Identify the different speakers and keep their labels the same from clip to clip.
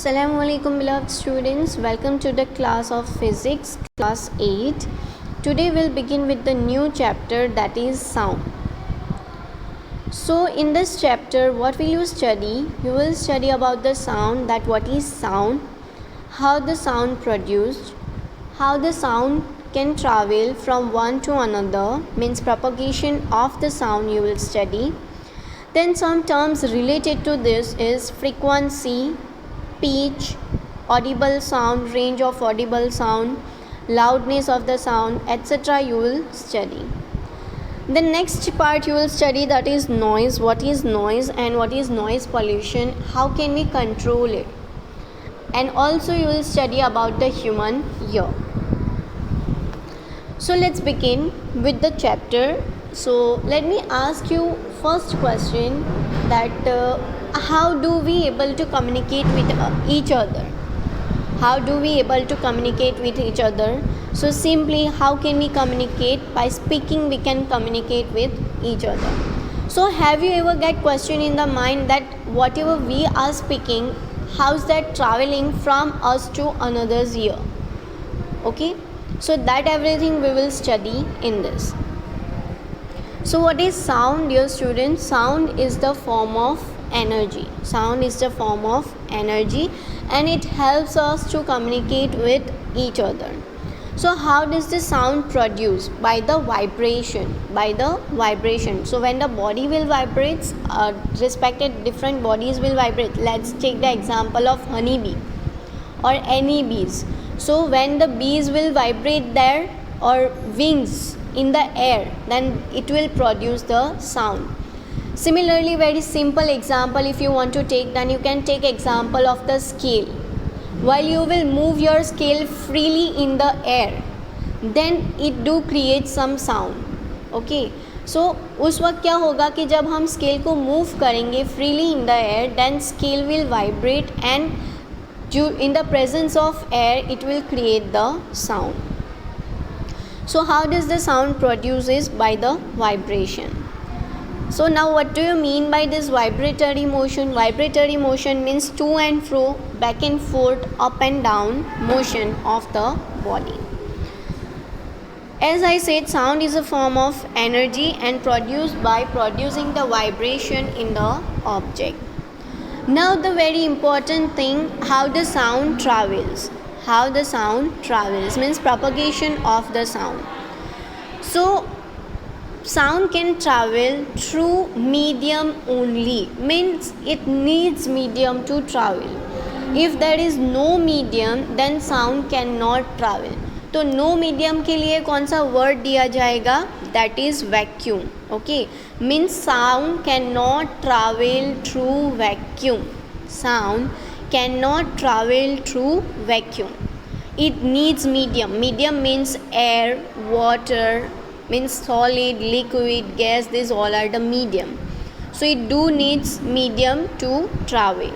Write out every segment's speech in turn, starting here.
Speaker 1: Assalamu alaikum beloved students, welcome to the class of physics, class 8. Today we'll begin with the new chapter, that is sound. So in this chapter what will you study? You will study about the sound, that what is sound, how the sound produced, how the sound can travel from one to another, means propagation of the sound you will study. Then some terms related to this is frequency, pitch, audible sound, range of audible sound, loudness of the sound, etc. you will study. The next part you will study, that is noise. What is noise and what is noise pollution? How can we control it? And also you will study about the human ear. So let's begin with the chapter. So let me ask you first question, that how do we able to communicate with each other? How do we able to communicate with each other? So simply, how can we communicate? By speaking we can communicate with each other. So have you ever get question in the mind that whatever we are speaking, how's that traveling from us to another's ear? Okay, so that everything we will study in this. So what is sound, dear students? Sound is the form of energy. Sound is the form of energy and it helps us to communicate with each other. So how does the sound produce? By the vibration. By the vibration. So when the body will vibrate, respected different bodies will vibrate. Let's take the example of honeybee or any bees. So when the bees will vibrate their or wings in the air, then it will produce the sound. Similarly, very simple example if you want to take, then you can take example of the scale. While you will move your scale freely in the air, then it do create some sound. Okay, so उस वक्त क्या होगा कि जब हम scale को move करेंगे freely in the air, then scale will vibrate and in the presence of air it will create the sound. So how does the sound produces? By the vibration. So now what do you mean by this vibratory motion? Vibratory motion means to and fro, back and forth, up and down motion of the body. As I said, sound is a form of energy and produced by producing the vibration in the object. Now the very important thing, how the sound travels. How the sound travels means propagation of the sound. So sound can travel through medium only, means it needs medium to travel. If there is no medium, then sound cannot travel. तो no medium के लिए कौन सा word दिया जाएगा? That is vacuum. Okay, means sound cannot travel through vacuum. Sound cannot travel through vacuum. It needs medium. Medium means air, water, means solid, liquid, gas. These all are the medium. So it do needs medium to travel,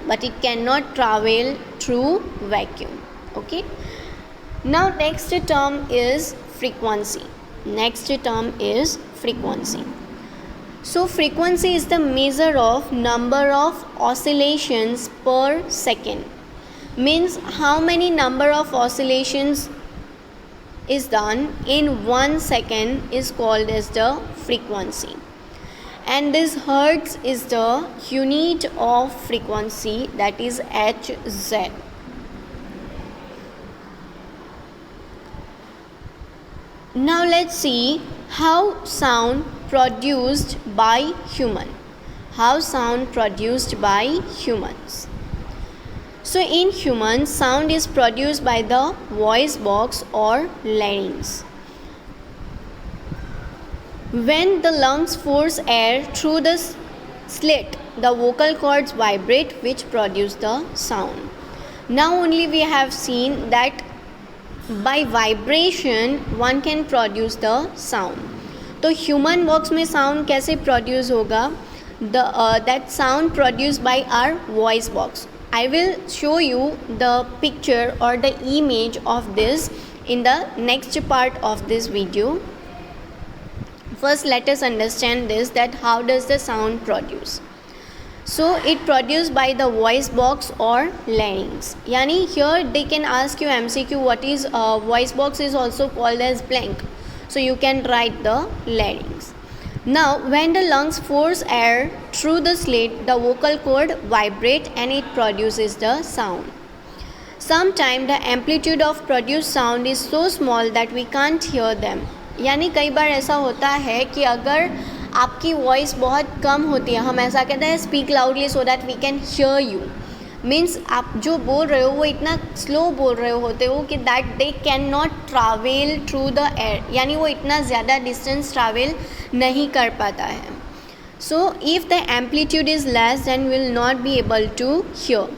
Speaker 1: but it cannot travel through vacuum. Okay. Now next term is frequency. Next term is frequency. So frequency is the measure of number of oscillations per second. Means how many number of oscillations is done in 1 second is called as the frequency. And this hertz is the unit of frequency, that is Hz. Now let's see how sound produced by human. How sound produced by humans. So in humans, sound is produced by the voice box or larynx. When the lungs force air through the slit, the vocal cords vibrate, which produce the sound. Now only we have seen that by vibration one can produce the sound. तो human box में sound कैसे produce होगा? That sound produced by our voice box. I will show you the picture or the image of this in the next part of this video. First let us understand this, that how does the sound produce. So it produced by the voice box or larynx. Yani here they can ask you MCQ what is voice box is also called as blank. So you can write the larynx. Now when the lungs force air through the slit, the vocal cord vibrate and it produces the sound. Sometimes the amplitude of produced sound is so small that we can't hear them. यानी कई बार ऐसा होता है कि अगर आपकी voice बहुत कम होती है, हम ऐसा कहते हैं speak loudly so that we can hear you, means आप जो बोल रहे हो वो इतना स्लो बोल रहे होते हो कि that they can not travel through the air, यानी वो इतना ज़्यादा डिस्टेंस ट्रैवल नहीं कर पाता है. So if the amplitude is less then will not be able to hear.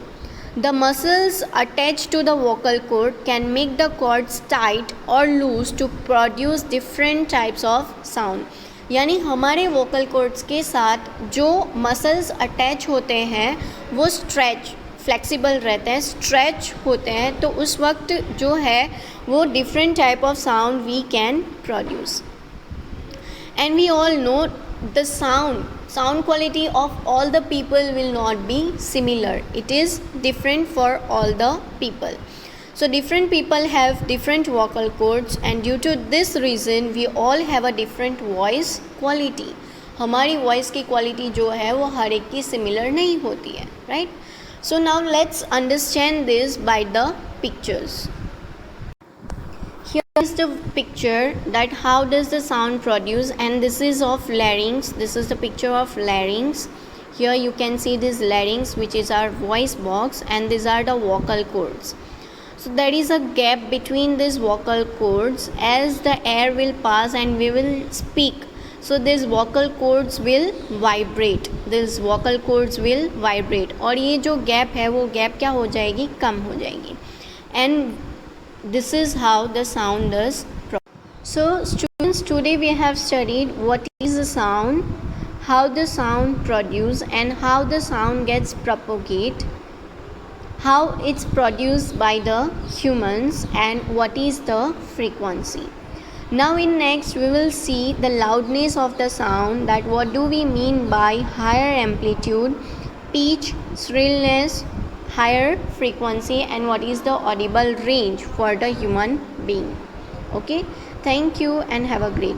Speaker 1: The muscles attached to the vocal cord can make the cords tight or loose to produce different types of sound. यानी हमारे vocal cords के साथ जो muscles attach होते हैं वो stretch flexible रहते हैं, stretch होते हैं, तो उस वक्त जो है वो different type of sound we can produce. And we all know the sound quality of all the people will not be similar. It is different for all the people. So different people have different vocal cords and due to this reason we all have a different voice quality. हमारी voice की quality जो है वो हर एक की similar नहीं होती है, right? So now let's understand this by the pictures. Here is the picture that how does the sound produce, and this is of larynx. This is the picture of larynx. Here you can see this larynx which is our voice box and these are the vocal cords. So there is a gap between these vocal cords as the air will pass and we will speak. So these vocal cords will vibrate. These vocal cords will vibrate. और ये जो gap है वो gap क्या हो जाएगी, कम हो जाएगी. And this is how the sound is. So students, today we have studied what is the sound, how the sound produce and how the sound gets propagate, how it's produced by the humans and what is the frequency. Now in next we will see the loudness of the sound, that what do we mean by higher amplitude, pitch, shrillness, higher frequency and what is the audible range for the human being. Okay, thank you and have a great